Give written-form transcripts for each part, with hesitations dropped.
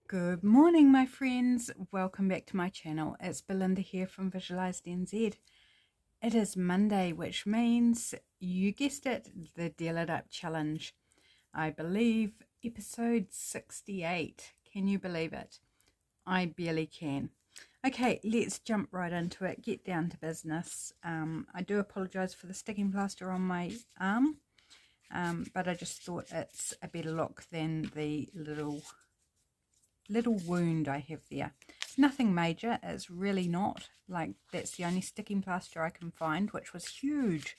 Good morning, my friends. Welcome back to my channel. It's Belinda here from Visualized NZ. It is Monday, which means, you guessed it, the Deal It Up Challenge. I believe episode 68. Can you believe it? I barely can. Okay, let's jump right into it. Get down to business. I do apologise for the sticking plaster on my arm, but I just thought it's a better look than the little wound I have there. It's nothing major. It's really not. Like, that's the only sticking plaster I can find, which was huge.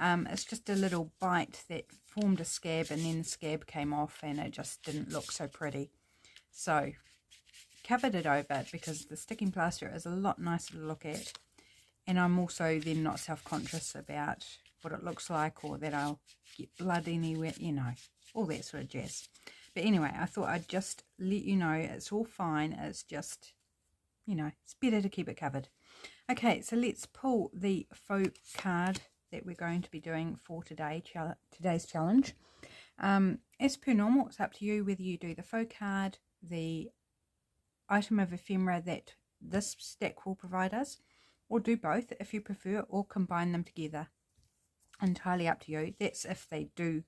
It's just a little bite that formed a scab, and then the scab came off and it just didn't look so pretty. So covered it over because the sticking plaster is a lot nicer to look at, and I'm also then not self-conscious about what it looks like or that I'll get blood anywhere, you know, all that sort of jazz. But anyway, I thought I'd just let you know it's all fine. It's just, you know, it's better to keep it covered. Okay, so let's pull the faux card that we're going to be doing for today's challenge. As per normal, it's up to you whether you do the faux card, the item of ephemera that this stack will provide us, or do both if you prefer, or combine them together. Entirely up to you. That's if they do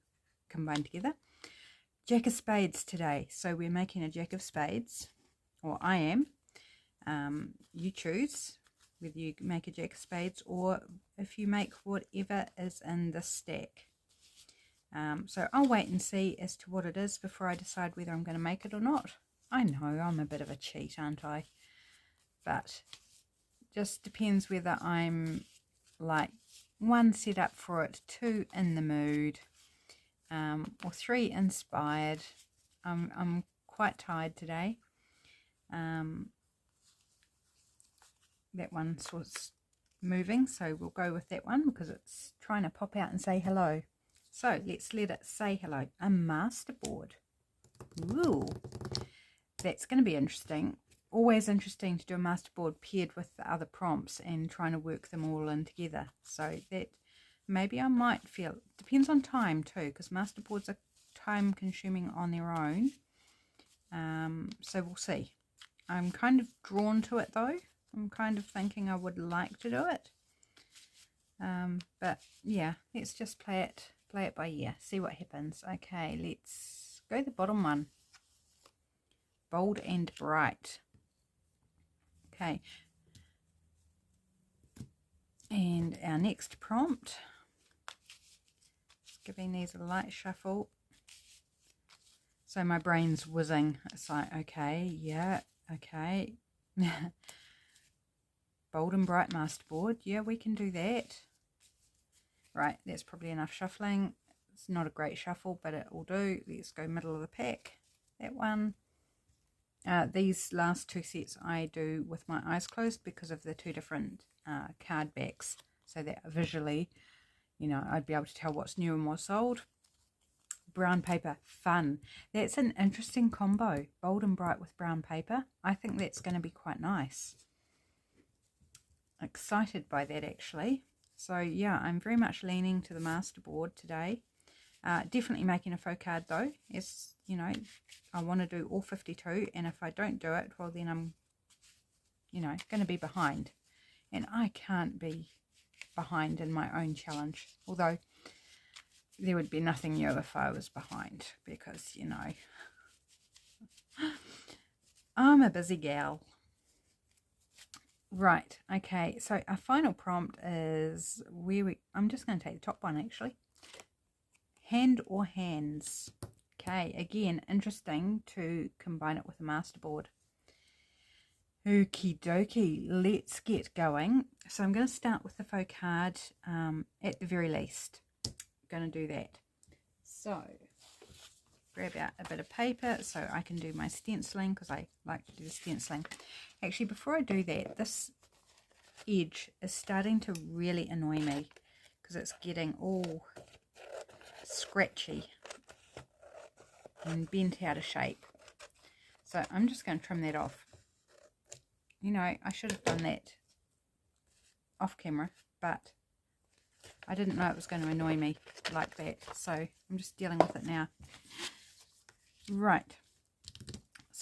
combine together. Jack of spades today, so we're making a jack of spades, or I am. You choose whether you make a jack of spades or if you make whatever is in the stack. So I'll wait and see as to what it is before I decide whether I'm going to make it or not. I know I'm a bit of a cheat, aren't I? But just depends whether I'm like 1 set up for it, 2 in the mood, or 3 inspired. I'm quite tired today. That one's was moving, so we'll go with that one because it's trying to pop out and say hello. So let's let it say hello. A masterboard. Ooh, that's going to be interesting. Always interesting to do a masterboard paired with the other prompts and trying to work them all in together. So that maybe I might feel, depends on time too, because masterboards are time consuming on their own. So we'll see. I'm kind of drawn to it though. I'm kind of thinking I would like to do it. But yeah, let's just play it by ear, see what happens. Okay, let's go the bottom one. Bold and bright. Okay. And our next prompt, just giving these a light shuffle. So my brain's whizzing. It's like, okay, yeah, okay. Bold and bright masterboard. Yeah, we can do that. Right, that's probably enough shuffling. It's not a great shuffle, but it will do. Let's go middle of the pack. That one. These last 2 sets I do with my eyes closed because of the 2 different card backs, so that visually, you know, I'd be able to tell what's new and what's old. Brown paper, fun. That's an interesting combo, bold and bright with brown paper. I think that's going to be quite nice. Excited by that actually. So yeah, I'm very much leaning to the masterboard today. Definitely making a faux card though, as you know, I want to do all 52, and if I don't do it, well then I'm, you know, going to be behind, and I can't be behind in my own challenge, although there would be nothing new if I was behind, because, you know, I'm a busy gal. Right, okay, so our final prompt is I'm just going to take the top one actually. Hand or hands. Okay, again, interesting to combine it with a masterboard. Okie dokie, let's get going. So I'm going to start with the faux card at the very least. I'm going to do that. So grab out a bit of paper so I can do my stenciling, because I like to do the stenciling. Actually, before I do that, this edge is starting to really annoy me because it's getting all scratchy and bent out of shape. So I'm just going to trim that off. You know, I should have done that off camera, but I didn't know it was going to annoy me like that, so I'm just dealing with it now. Right,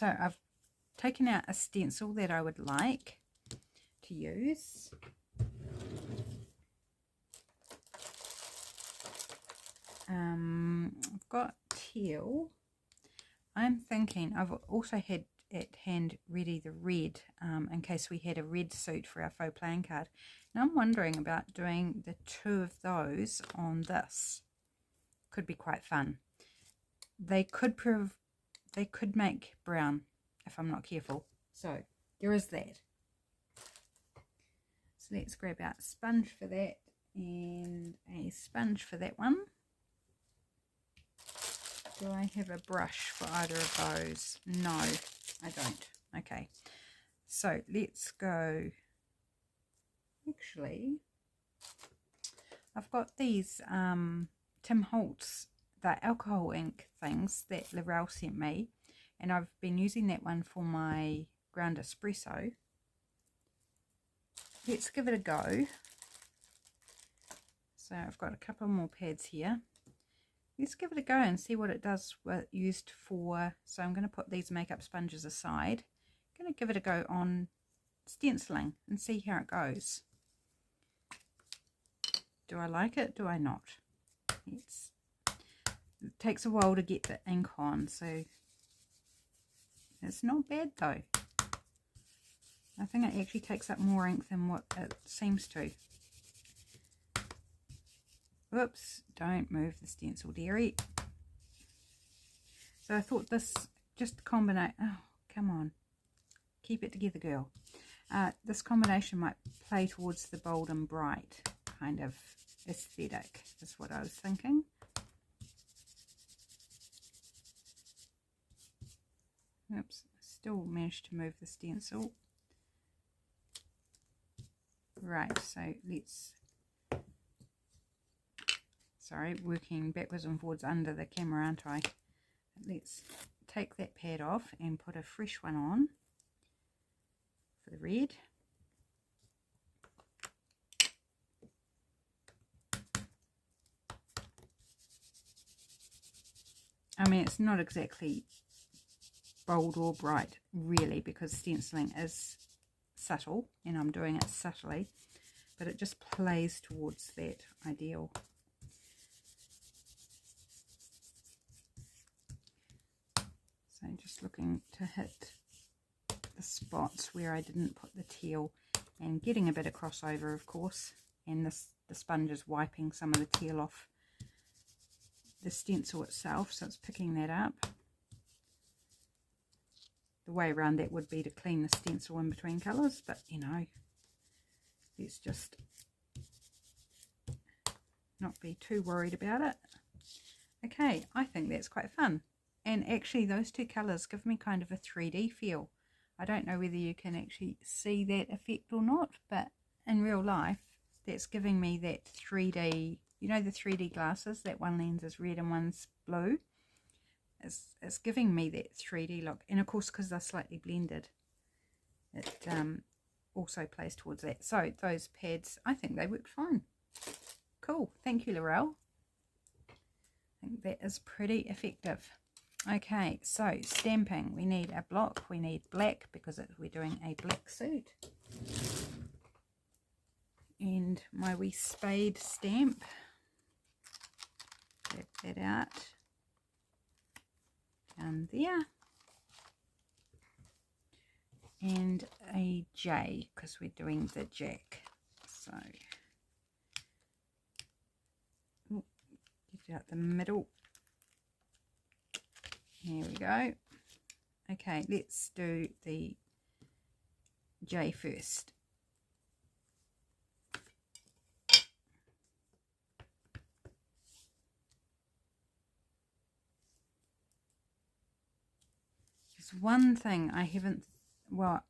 So I've taken out a stencil that I would like to use. I've got teal. I'm thinking I've also had at hand ready the red in case we had a red suit for our faux playing card. Now I'm wondering about doing the two of those on this. Could be quite fun. They could make brown if I'm not careful. So there is that. So let's grab out a sponge for that and a sponge for that one. Do I have a brush for either of those? No, I don't. Okay, so let's go. Actually, I've got these Tim Holtz, the alcohol ink things that Laurel sent me, and I've been using that one for my ground espresso. Let's give it a go. So I've got a couple more pads here. Let's give it a go and see what it does used for. So I'm going to put these makeup sponges aside. I'm going to give it a go on stenciling and see how it goes. Do I like it? Do I not? It takes a while to get the ink on, so it's not bad though. I think it actually takes up more ink than what it seems to. Whoops, don't move the stencil, dearie. So I thought this just combination, oh, come on. Keep it together, girl. This combination might play towards the bold and bright kind of aesthetic, is what I was thinking. Oops, still managed to move the stencil. Right, so let's... Sorry, working backwards and forwards under the camera, aren't I? Let's take that pad off and put a fresh one on for the red. I mean, it's not exactly bold or bright, really, because stenciling is subtle, and I'm doing it subtly, but it just plays towards that ideal. So just looking to hit the spots where I didn't put the teal, and getting a bit of crossover, of course, and the sponge is wiping some of the teal off the stencil itself, so it's picking that up. The way around that would be to clean the stencil in between colours, but you know, let's just not be too worried about it. Okay, I think that's quite fun. And actually those two colours give me kind of a 3D feel. I don't know whether you can actually see that effect or not, but in real life that's giving me that 3D, you know, the 3D glasses, that one lens is red and one's blue. It's giving me that 3D look. And of course, because they're slightly blended, it also plays towards that. So those pads, I think they worked fine. Cool. Thank you, Laurel. I think that is pretty effective. Okay, so stamping. We need a block. We need black because we're doing a black suit. And my wee spade stamp. Grab that out. Down there. And a J because we're doing the jack. So, get out the middle. Here we go. Okay, let's do the J first. There's one thing I haven't, well,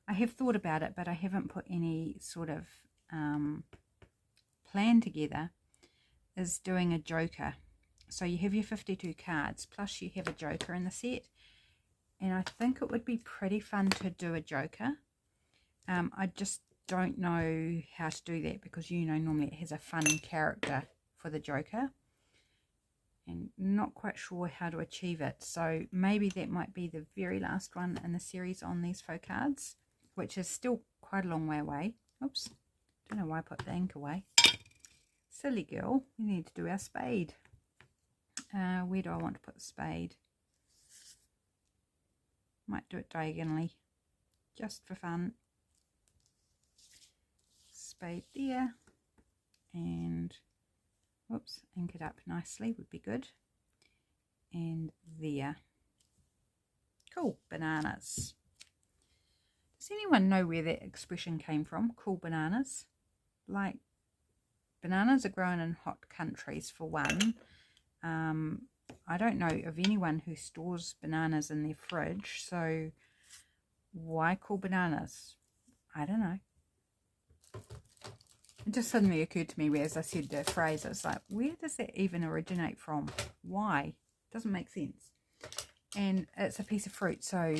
I have thought about it, but I haven't put any sort of plan together, is doing a joker. So you have your 52 cards, plus you have a joker in the set. And I think it would be pretty fun to do a joker. I just don't know how to do that because, you know, normally it has a fun character for the joker. And not quite sure how to achieve it. So maybe that might be the very last one in the series on these faux cards, which is still quite a long way away. Oops, don't know why I put the ink away. Silly girl, we need to do our spade. Where do I want to put the spade? Might do it diagonally, just for fun. Spade there, and whoops, ink it up nicely would be good. And there. Cool bananas. Does anyone know where that expression came from? Cool bananas? Like, bananas are grown in hot countries for one. I don't know of anyone who stores bananas in their fridge, so why cool bananas? I don't know. It just suddenly occurred to me as I said the phrase, it's like, where does that even originate from? Why? Doesn't make sense. And it's a piece of fruit, so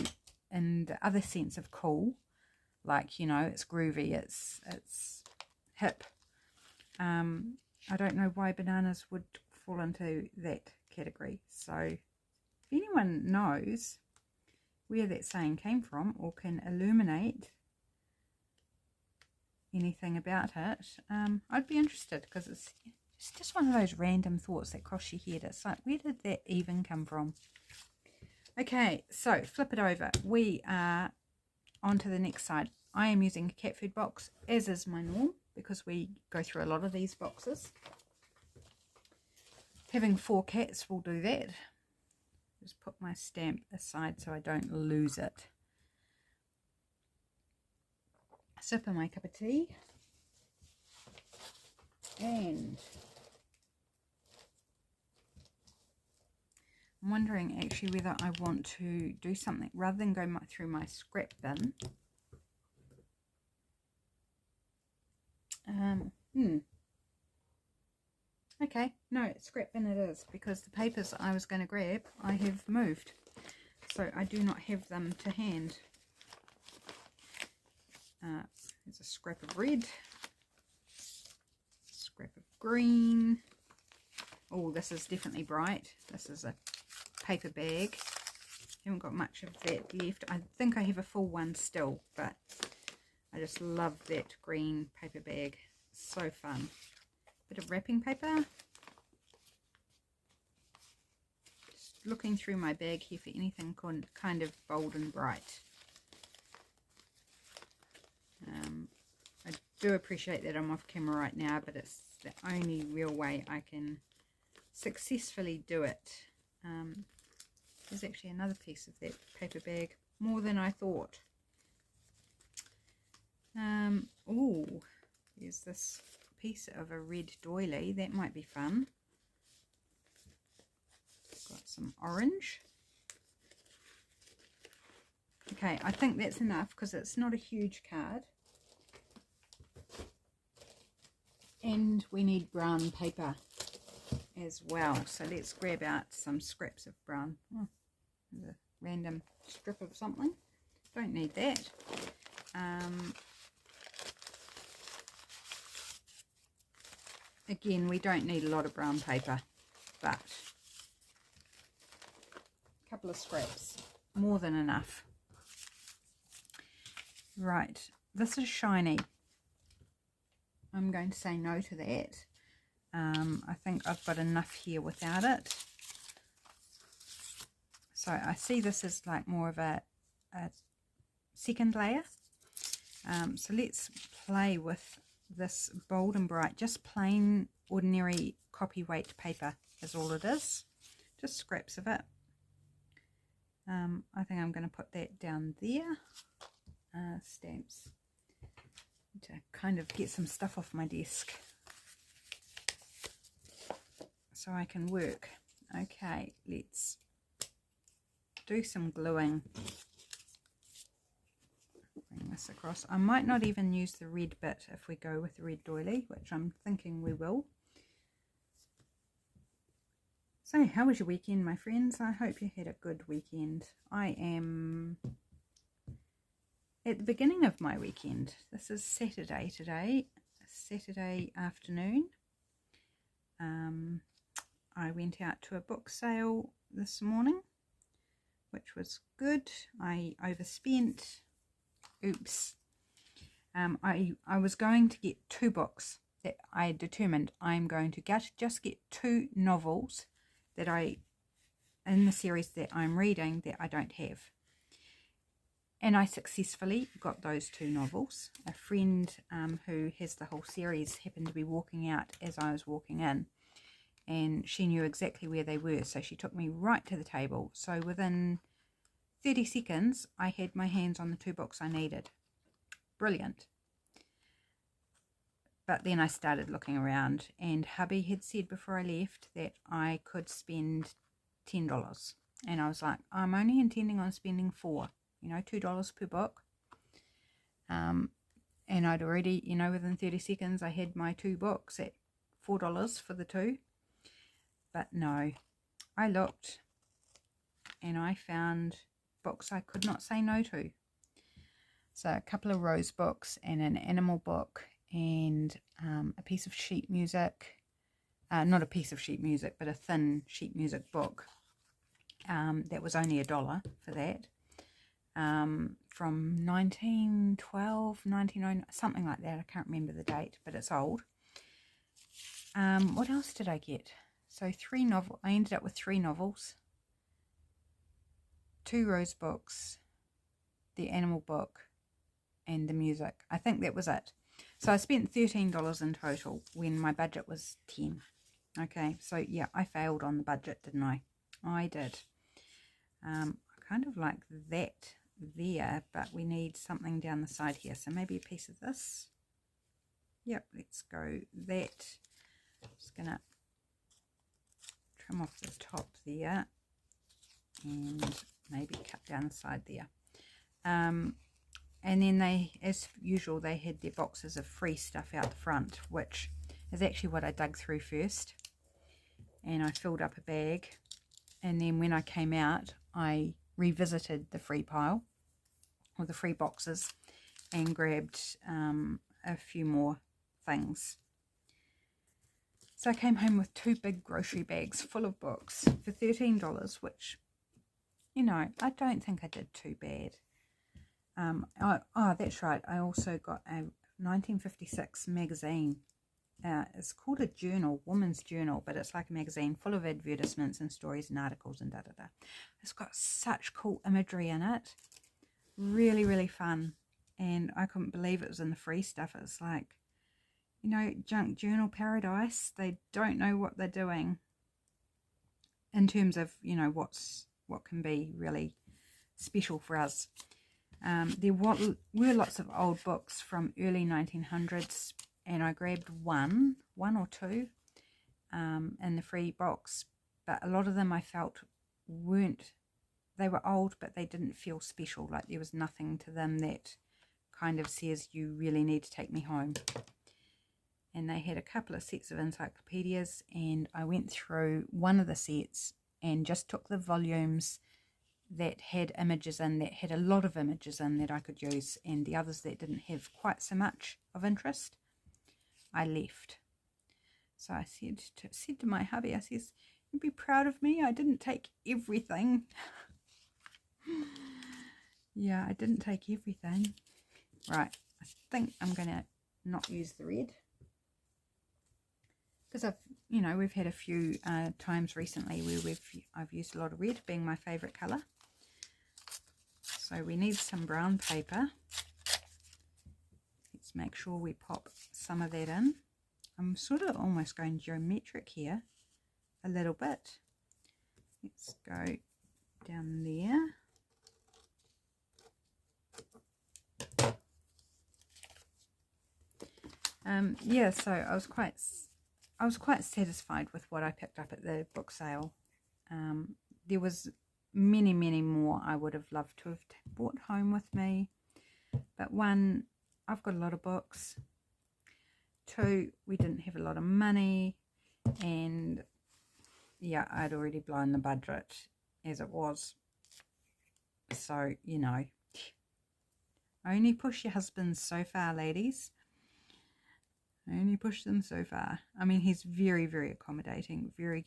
in the other sense of cool, like, you know, it's groovy, it's hip. I don't know why bananas would fall into that category. So if anyone knows where that saying came from or can illuminate anything about it, I'd be interested, because it's just one of those random thoughts that cross your head. It's like, where did that even come from? Okay, so flip it over. We are on to the next side. I am using a cat food box, as is my norm, because we go through a lot of these boxes. Having 4 cats will do that. Just put my stamp aside so I don't lose it. Sip of my cup of tea. And I'm wondering actually whether I want to do something rather than go through my scrap bin. Okay, no, scrap bin it is, because the papers I was going to grab I have moved, so I do not have them to hand. There's a scrap of red, scrap of green. Oh, this is definitely bright. This is a paper bag. Haven't got much of that left. I think I have a full one still, but I just love that green paper bag. So fun. Bit of wrapping paper. Just looking through my bag here for anything kind of bold and bright. I do appreciate that I'm off camera right now, but it's the only real way I can successfully do it. There's actually another piece of that paper bag, more than I thought. Oh, there's this piece of a red doily. That might be fun. Got some orange. Okay, I think that's enough because it's not a huge card. And we need brown paper as well. So let's grab out some scraps of brown. Oh, there's a random strip of something. Don't need that. Again, we don't need a lot of brown paper, but a couple of scraps, more than enough. Right, this is shiny. I'm going to say no to that. I think I've got enough here without it. So I see this as like more of a second layer. So let's play with this bold and bright, just plain ordinary copyweight paper is all it is. Just scraps of it. I think I'm going to put that down there. Stamps. To kind of get some stuff off my desk so I can work. Okay, let's do some gluing. Bring this across. I might not even use the red bit if we go with the red doily, which I'm thinking we will. So how was your weekend, my friends? I hope you had a good weekend. I am at the beginning of my weekend. This is Saturday today, Saturday afternoon. I went out to a book sale this morning, which was good. I overspent. Oops. I was going to get 2 books that I determined I'm going to just get 2 novels that in the series that I'm reading that I don't have. And I successfully got those 2 novels. A friend who has the whole series happened to be walking out as I was walking in, and she knew exactly where they were, so she took me right to the table. So within 30 seconds, I had my hands on the 2 books I needed. Brilliant. But then I started looking around, and hubby had said before I left that I could spend $10. And I was like, I'm only intending on spending $4, $2 per book. And I'd already, within 30 seconds, I had my 2 books at $4 for the 2. But no, I looked and I found books I could not say no to. So a couple of rose books and an animal book and a piece of sheet music. Not a piece of sheet music, but a thin sheet music book. That was only $1 for that. From 1912, 1909, something like that. I can't remember the date, but it's old. What else did I get? So I ended up with 3 novels, 2 rose books, the animal book, and the music. I think that was it. So I spent $13 in total when my budget was $10. Okay, so yeah, I failed on the budget, didn't I? I did. I kind of like that there, but we need something down the side here. So maybe a piece of this. Yep, let's go that. Just gonna trim off the top there and maybe cut down the side there. And then they, as usual, they had their boxes of free stuff out the front, which is actually what I dug through first. And I filled up a bag. And then when I came out, I revisited the free pile, or the free boxes, and grabbed a few more things. So I came home with 2 big grocery bags full of books for $13, which, I don't think I did too bad. That's right. I also got a 1956 magazine. It's called a journal, woman's journal, but it's like a magazine full of advertisements and stories and articles and da-da-da. It's got such cool imagery in it. Really, really fun. And I couldn't believe it was in the free stuff. It's like, junk journal paradise. They don't know what they're doing in terms of, what can be really special for us. There were lots of old books from early 1900s, and I grabbed one or two in the free box, but a lot of them I felt they were old, but they didn't feel special, like there was nothing to them that kind of says you really need to take me home. And they had a couple of sets of encyclopedias, and I went through one of the sets and just took the volumes that had images in, that had a lot of images in that I could use, and the others that didn't have quite so much of interest, I left. So I said to my hubby, I says, you'd be proud of me, I didn't take everything. Yeah, I didn't take everything. Right, I think I'm going to not use the red, because we've had a few times recently where I've used a lot of red, being my favourite colour. So we need some brown paper. Let's make sure we pop some of that in. I'm sort of almost going geometric here a little bit. Let's go down there. Yeah, so I was quite satisfied with what I picked up at the book sale. There was many more I would have loved to have brought home with me, but 1, I've got a lot of books. 2, we didn't have a lot of money, and yeah, I'd already blown the budget as it was. So only push your husbands so far, ladies. I only push them so far. I mean, he's very, very accommodating, very,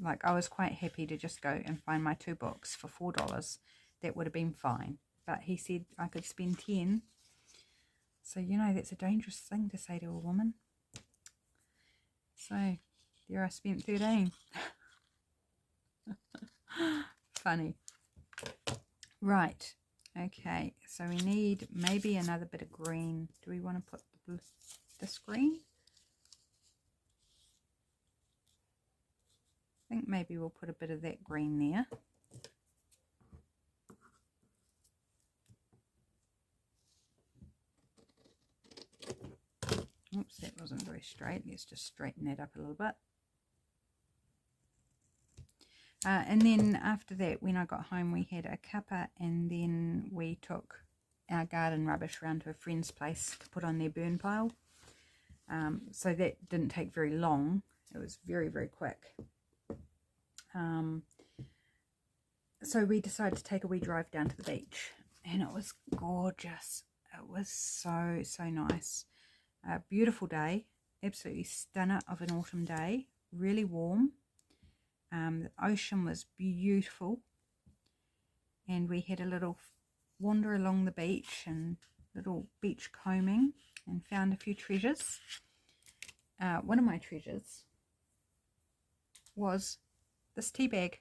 like, I was quite happy to just go and find my 2 books for $4. That would have been fine. But he said I could spend 10. So, you know, that's a dangerous thing to say to a woman. So, there I spent 13. Funny. Right. Okay. So we need maybe another bit of green. Do we want to put this green? I think maybe we'll put a bit of that green there. Oops, that wasn't very straight. Let's just straighten that up a little bit. And then after that, when I got home, we had a cuppa, and then we took our garden rubbish around to a friend's place to put on their burn pile. So that didn't take very long. It was very, very quick. So we decided to take a wee drive down to the beach, and it was gorgeous. It was so, so nice. A beautiful day, absolutely stunner of an autumn day, really warm. The ocean was beautiful, and we had a little wander along the beach and little beach combing and found a few treasures. One of my treasures was this tea bag.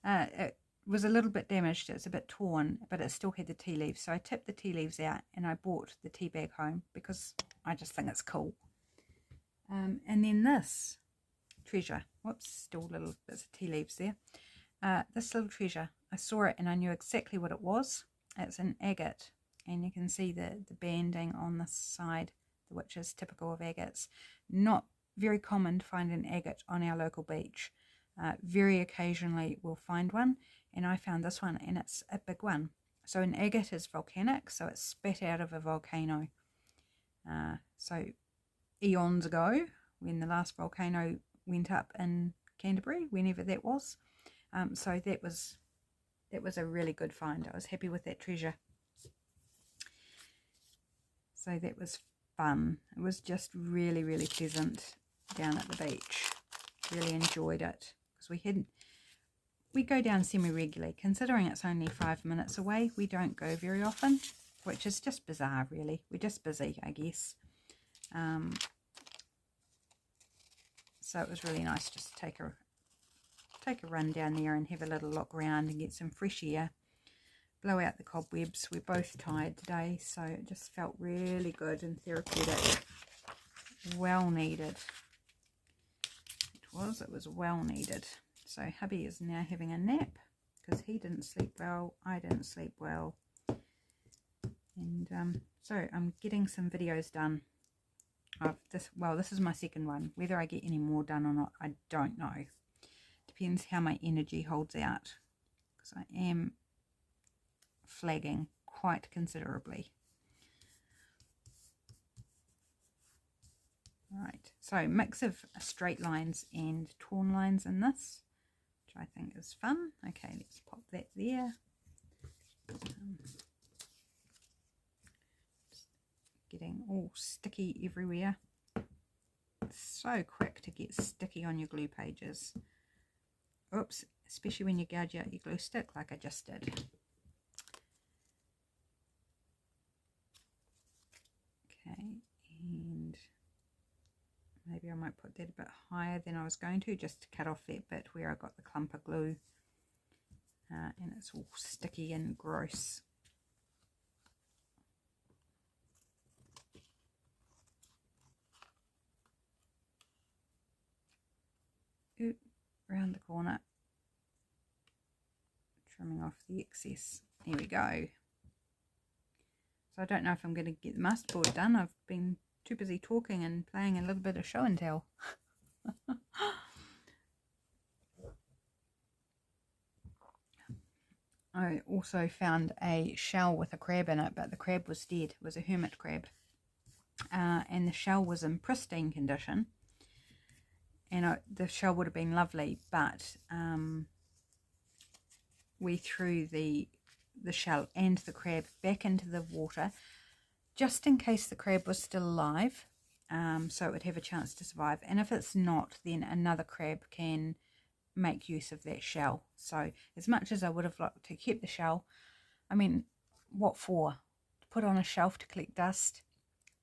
It was a little bit damaged, it's a bit torn, but it still had the tea leaves. So I tipped the tea leaves out and I bought the tea bag home because I just think it's cool. And then this treasure, whoops, still little bits of tea leaves there. This little treasure, I saw it and I knew exactly what it was. It's an agate, and you can see the banding on this side, which is typical of agates. Not very common to find an agate on our local beach. Very occasionally we'll find one, and I found this one, and it's a big one. So an agate is volcanic, so it's spat out of a volcano. So eons ago, when the last volcano went up in Canterbury, whenever that was. So that was a really good find. I was happy with that treasure. So that was fun. It was just really, really pleasant down at the beach. Really enjoyed it, because we go down semi-regularly. Considering it's only 5 minutes away, we don't go very often, which is just bizarre, really. We're just busy, I guess. So it was really nice just to take a run down there and have a little look around and get some fresh air, blow out the cobwebs. We're both tired today, so it just felt really good and therapeutic. Well needed. It was well needed. So hubby is now having a nap because he didn't sleep well, I didn't sleep well, and so I'm getting some videos done of this. Well, this is my second one. Whether I get any more done or not, I don't know. Depends how my energy holds out, because I am flagging quite considerably. Right, so mix of straight lines and torn lines in this, which I think is fun. Okay, let's pop that there. Getting all sticky everywhere. It's so quick to get sticky on your glue pages. Oops, especially when you gouge out your glue stick like I just did. Okay, and maybe I might put that a bit higher than I was going to, just to cut off that bit where I got the clump of glue. And it's all sticky and gross. Oop, round the corner. Trimming off the excess. There we go. So I don't know if I'm going to get the masterboard done. I've been too busy talking and playing a little bit of show and tell. I also found a shell with a crab in it, but the crab was dead. It was a hermit crab. And the shell was in pristine condition. And the shell would have been lovely, but we threw the shell and the crab back into the water just in case the crab was still alive, so it would have a chance to survive. And if it's not, then another crab can make use of that shell. So as much as I would have liked to keep the shell, I mean, what for? To put on a shelf to collect dust?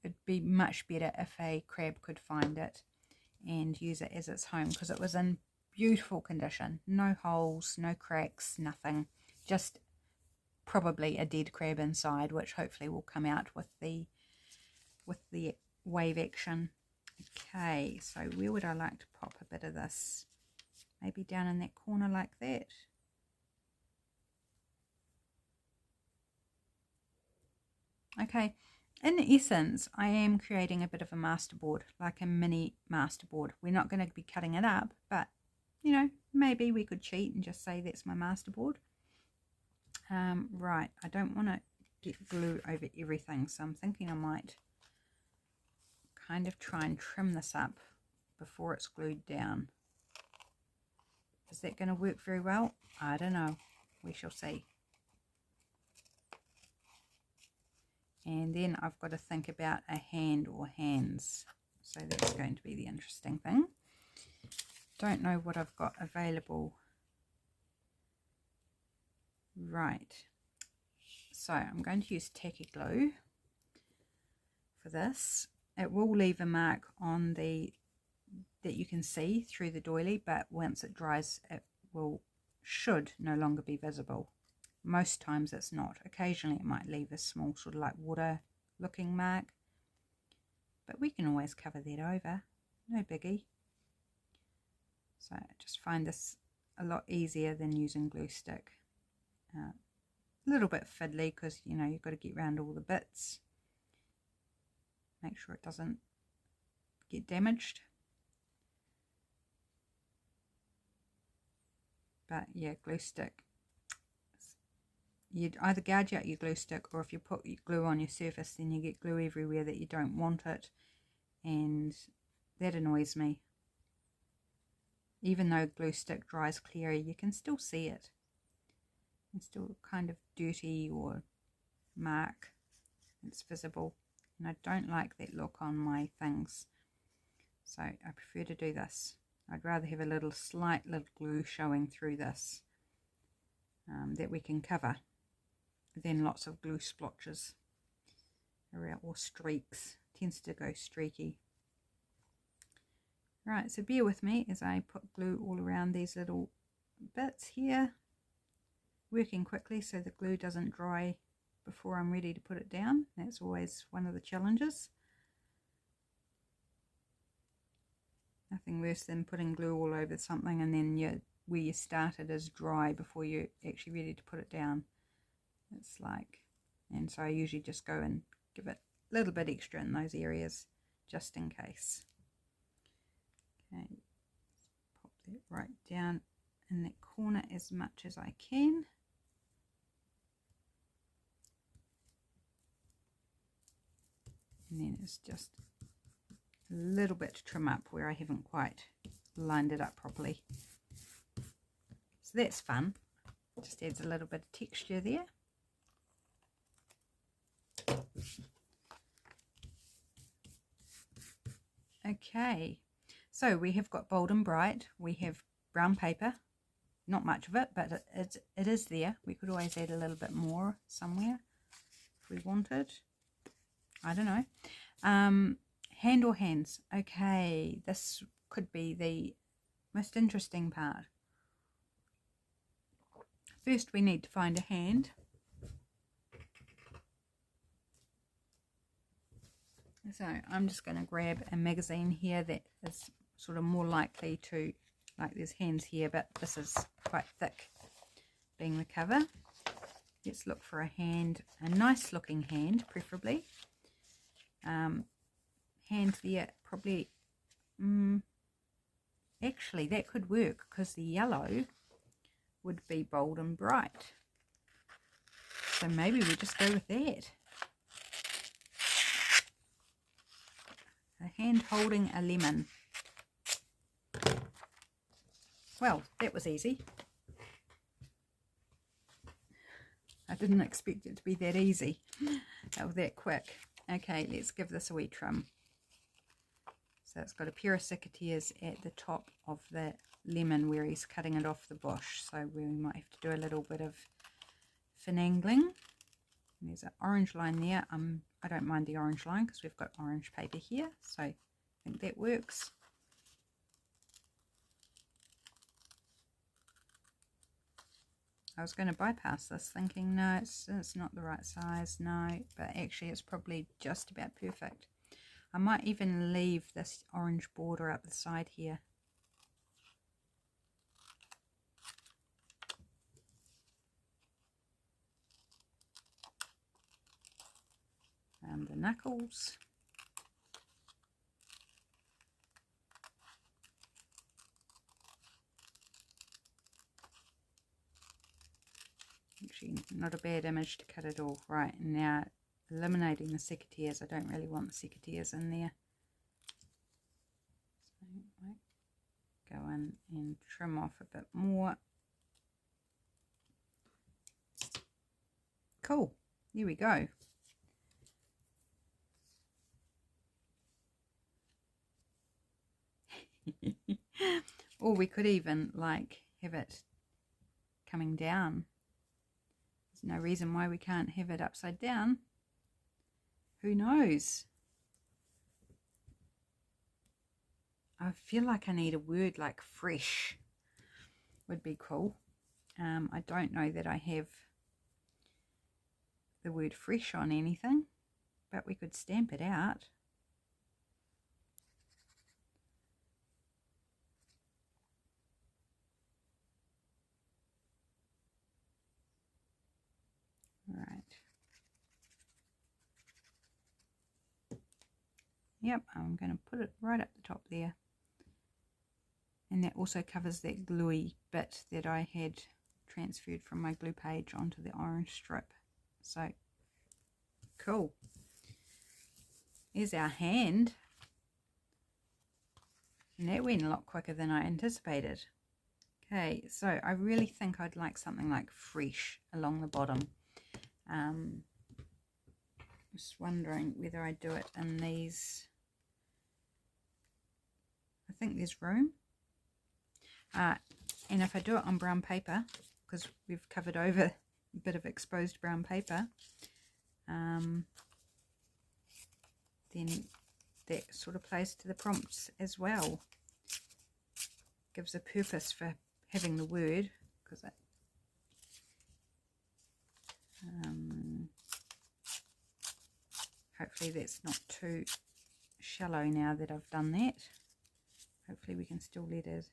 It'd be much better if a crab could find it and use it as its home, because it was in beautiful condition. No holes, no cracks, nothing. Just probably a dead crab inside, which hopefully will come out with the wave action. Okay, so where would I like to pop a bit of this? Maybe down in that corner like that. Okay, in essence, I am creating a bit of a masterboard, like a mini masterboard. We're not going to be cutting it up, but, you know, maybe we could cheat and just say that's my masterboard. Right, I don't want to get glue over everything, so I'm thinking I might kind of try and trim this up before it's glued down. Is that going to work very well? I don't know. We shall see. And then I've got to think about a hand or hands. So that's going to be the interesting thing. Don't know what I've got available. Right. So I'm going to use tacky glue for this. It will leave a mark on the that you can see through the doily, but once it dries, it should no longer be visible. Most times it's not. Occasionally it might leave a small sort of like water looking mark, but we can always cover that over, no biggie. So I just find this a lot easier than using glue stick. A little bit fiddly because, you know, you've got to get around all the bits, make sure it doesn't get damaged. But yeah, glue stick, you'd either gouge out your glue stick, or if you put your glue on your surface, then you get glue everywhere that you don't want it, and that annoys me. Even though glue stick dries clearer, you can still see it. It's still kind of dirty or mark. It's visible, and I don't like that look on my things, so I prefer to do this. I'd rather have a slight little glue showing through this that we can cover than lots of glue splotches around, or streaks. Tends to go streaky. Right, so bear with me as I put glue all around these little bits here, working quickly so the glue doesn't dry before I'm ready to put it down. That's always one of the challenges. Nothing worse than putting glue all over something and then where you started is dry before you're actually ready to put it down. It's like, and so I usually just go and give it a little bit extra in those areas just in case. Okay, pop that right down in that corner as much as I can. And then it's just a little bit to trim up where I haven't quite lined it up properly. So that's fun. Just adds a little bit of texture there. Okay, so we have got Bold and Bright. We have brown paper. Not much of it, but it is there. We could always add a little bit more somewhere if we wanted. I don't know. Hand or hands. Okay, this could be the most interesting part. First we need to find a hand. So I'm just going to grab a magazine here that is sort of more likely to, like there's hands here, but this is quite thick being the cover. Let's look for a hand, a nice looking hand preferably. Hand there, probably, actually that could work because the yellow would be Bold and Bright. So maybe we just go with that. A hand holding a lemon. Well, that was easy. I didn't expect it to be that easy or that quick. Okay, let's give this a wee trim. So it's got a pair of secateurs at the top of the lemon where he's cutting it off the bush. So we might have to do a little bit of finagling. And there's an orange line there. I don't mind the orange line because we've got orange paper here. So I think that works. I was going to bypass this thinking, no, it's not the right size, no. But actually it's probably just about perfect. I might even leave this orange border up the side here. And the knuckles. Actually, not a bad image to cut it all. Right, now eliminating the secateurs. I don't really want the secateurs in there. So I go in and trim off a bit more. Cool. There we go. Or we could even like have it coming down. There's no reason why we can't have it upside down. Who knows? I feel like I need a word like fresh. Would be cool. I don't know that I have the word fresh on anything, but we could stamp it out. Right. Yep, I'm going to put it right up the top there. And that also covers that gluey bit that I had transferred from my glue page onto the orange strip. So, cool. Here's our hand. And that went a lot quicker than I anticipated. Okay, so I really think I'd like something like fresh along the bottom. Just wondering whether I do it in these. I think there's room. And if I do it on brown paper, because we've covered over a bit of exposed brown paper, then that sort of plays to the prompts as well. Gives a purpose for having the word, because it hopefully that's not too shallow now that I've done that. Hopefully we can still fit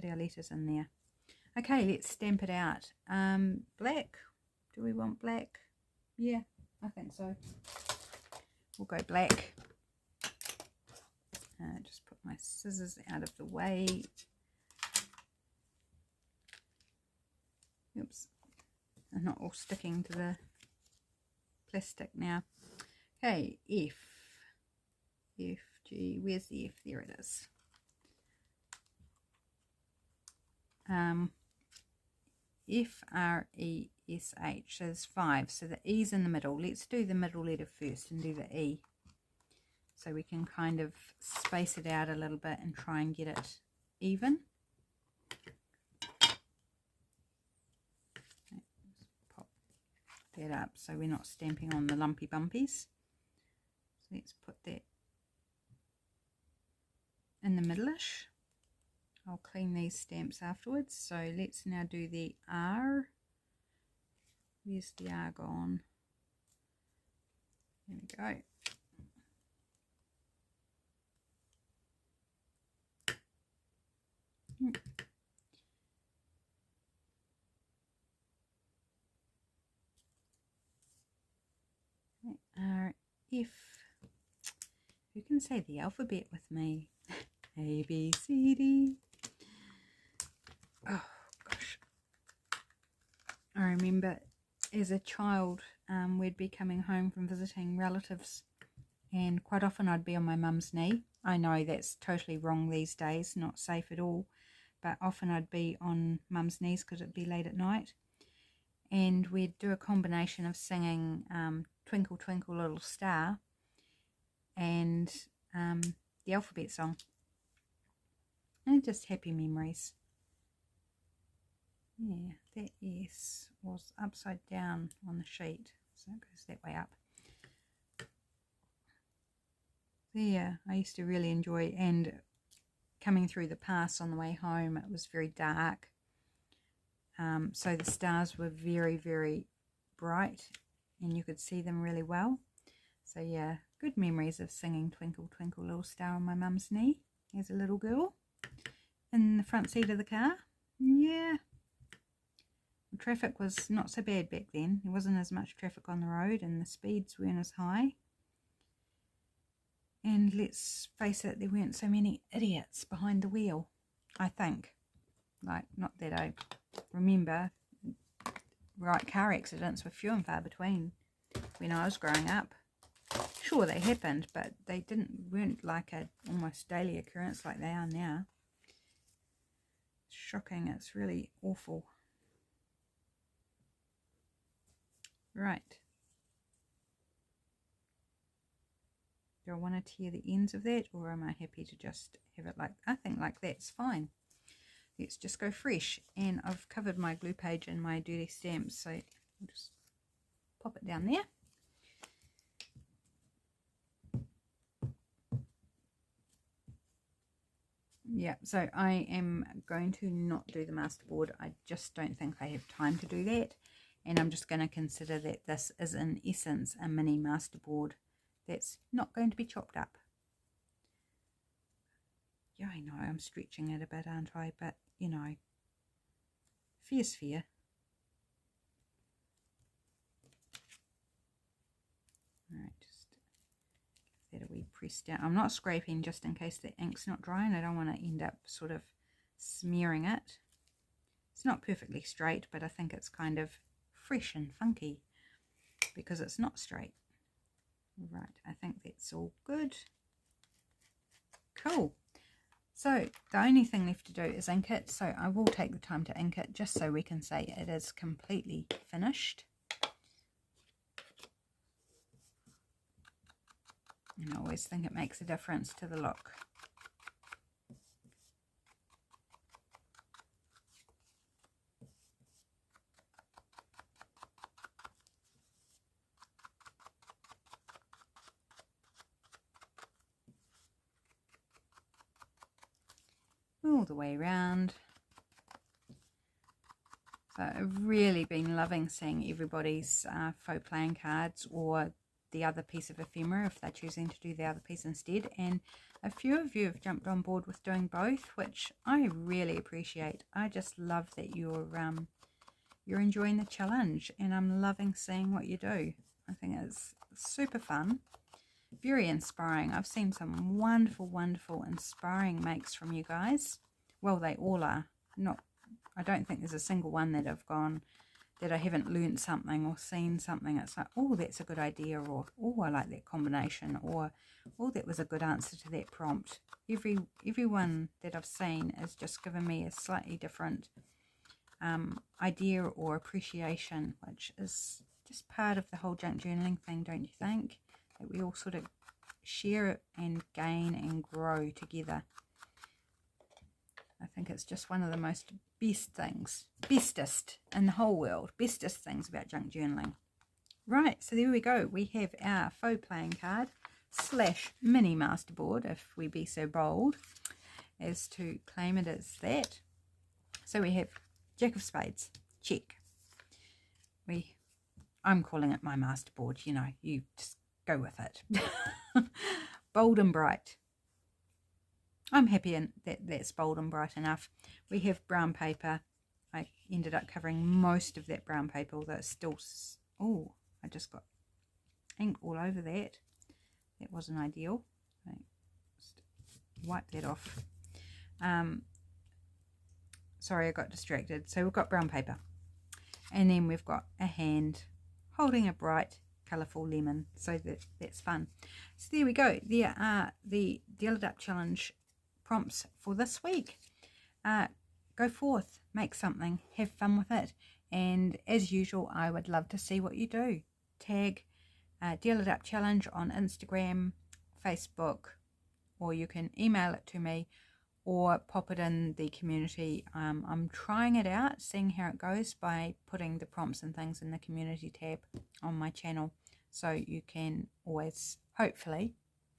our letters in there. Okay, let's stamp it out. Black. Do we want black? Yeah, I think so. We'll go black. Just put my scissors out of the way. Oops. They're not all sticking to the plastic now. Okay, F, G, where's the F? There it is. F-R-E-S-H, so there's 5, so the E's in the middle. Let's do the middle letter first and do the E, so we can kind of space it out a little bit and try and get it even. Okay, just pop that up so we're not stamping on the lumpy bumpies. So let's put that in the middle-ish. I'll clean these stamps afterwards. So let's now do the R. Where's the R gone? There we go. R, F. Who can say the alphabet with me? A, B, C, D. Oh gosh, I remember as a child we'd be coming home from visiting relatives, and quite often I'd be on my mum's knee. I know that's totally wrong these days, not safe at all, but often I'd be on mum's knees because it'd be late at night, and we'd do a combination of singing Twinkle Twinkle Little Star and the alphabet song, and just happy memories. Yeah, that S was upside down on the sheet, so it goes that way up. There, I used to really enjoy, and coming through the pass on the way home, it was very dark, so the stars were very, very bright and you could see them really well. So yeah, good memories of singing Twinkle Twinkle Little Star on my mum's knee as a little girl in the front seat of the car. Yeah, the traffic was not so bad back then. There wasn't as much traffic on the road and the speeds weren't as high. And let's face it, there weren't so many idiots behind the wheel, I think. Like, not that I remember. Right, car accidents were few and far between when I was growing up. Sure, they happened, but they weren't like a almost daily occurrence like they are now. It's shocking. It's really awful. Right. Do I want to tear the ends of that, or am I happy to just have it like, I think like that's fine. Let's just go fresh. And I've covered my glue page and my dirty stamps, so I'll just pop it down there. Yeah, so I am going to not do the masterboard. I just don't think I have time to do that. And I'm just going to consider that this is in essence a mini masterboard that's not going to be chopped up. Yeah, I know I'm stretching it a bit, aren't I? But, you know, fair's fair. Alright, just give that a wee press down. I'm not scraping just in case the ink's not dry, and I don't want to end up sort of smearing it. It's not perfectly straight, but I think it's kind of fresh and funky because it's not straight. Right, I think that's all good. Cool. So the only thing left to do is ink it, so I will take the time to ink it just so we can say it is completely finished. And I always think it makes a difference to the look. All the way around. So I've really been loving seeing everybody's faux playing cards or the other piece of ephemera if they're choosing to do the other piece instead, and a few of you have jumped on board with doing both, which I really appreciate. I just love that you're enjoying the challenge, and I'm loving seeing what you do. I think it's super fun, very inspiring. I've seen some wonderful inspiring makes from you guys. Well, they all are. I don't think there's a single one that I've gone that I haven't learnt something or seen something. It's like, oh, that's a good idea, or oh, I like that combination, or oh, that was a good answer to that prompt. Everyone that I've seen has just given me a slightly different idea or appreciation, which is just part of the whole junk journaling thing, don't you think? That we all sort of share it and gain and grow together. I think it's just one of the most bestest in the whole world, bestest things about junk journaling. Right, so there we go. We have our faux playing card / mini masterboard, if we be so bold as to claim it as that. So we have Jack of Spades, check. I'm calling it my masterboard, you know, you just go with it. Bold and bright. I'm happy that that's bold and bright enough. We have brown paper. I ended up covering most of that brown paper, although it's still... Oh, I just got ink all over that. That wasn't ideal. Just wipe that off. Sorry, I got distracted. So we've got brown paper. And then we've got a hand holding a bright, colourful lemon. So that's fun. So there we go. There are the Deal It Up Challenge prompts for this week. Go forth, make something, have fun with it, And as usual, I would love to see what you do. Tag Deal It Up Challenge on Instagram, Facebook, or you can email it to me or pop it in the community. I'm trying it out, seeing how it goes by putting the prompts and things in the community tab on my channel, so you can always hopefully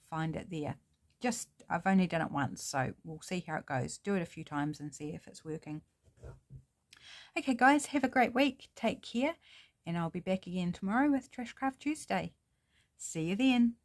find it there. I've only done it once, so we'll see how it goes. Do it a few times and see if it's working. Okay guys, have a great week, take care, and I'll be back again tomorrow with Trashcraft Tuesday. See you then.